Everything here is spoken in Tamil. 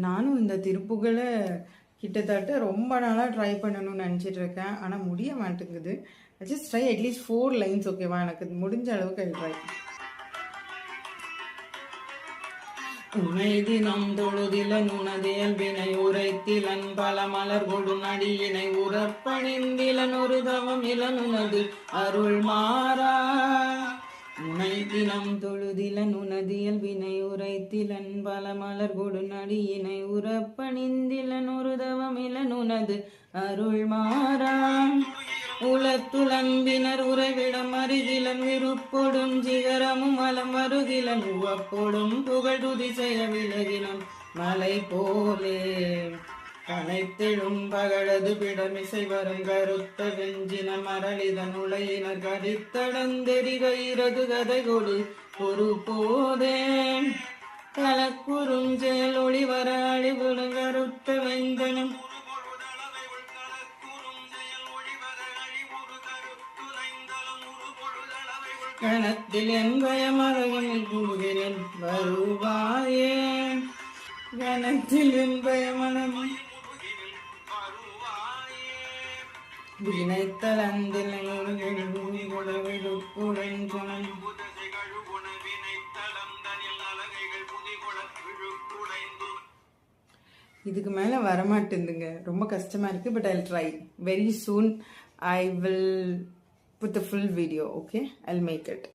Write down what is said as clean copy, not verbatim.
நானும் இந்த திருப்புகளை கிட்டத்தட்ட ரொம்ப நாளாக ட்ரை பண்ணணும்னு நினச்சிட்டு இருக்கேன். ஆனால் முடிய மாட்டேங்குது. Just try at least 4 lines. ஓகேவா? எனக்கு முடிஞ்ச அளவுக்கு அது ட்ரை. உனை தினம் தொழுதில நுணதியல் வினை உரைத்திலன் பல மலர் கொடு நடியினை உறப்பணிந்திலன் ஒரு தவம் இளனுனது அருள் மாறா. உனை தினம் தொழுதில நுணதியல் வினை உரைத்திலன் பல மலர் கொடு நடியினை உறப்பணிந்திலன் ஒரு தவம் இளனுனது அருள் மாறா. உலத்துளம்பினர் உறைவிடம் அருகிலன் விருப்பொடும் சிகரமும் வலம் வருகிலன் உவப்பொடும் புகழ்துதி செய்ய விலகினம் மலை போலே. கனைத்தெழும் பகழது பிடமிசை வரும் கருத்த வெஞ்சின மரளிதன் உலையினர் கரித்தடந்தெறிகிறது கதை கொடு ஒரு போதே. கலக்குறும் செயல் ஒளிவர அழிவிடும் கருத்த வெந்தனம் கணத்தில் என் பயமரகனில் கூறுகிறேன் வருவாயே. கணத்தில் என் பயமரம் வினைத்தளந்தில் இதுக்கு மேல வரமாட்டேங்குதுங்க. ரொம்ப கஷ்டமா இருக்கு. But I'll try very soon. I will put the full video. Okay, I'll make it.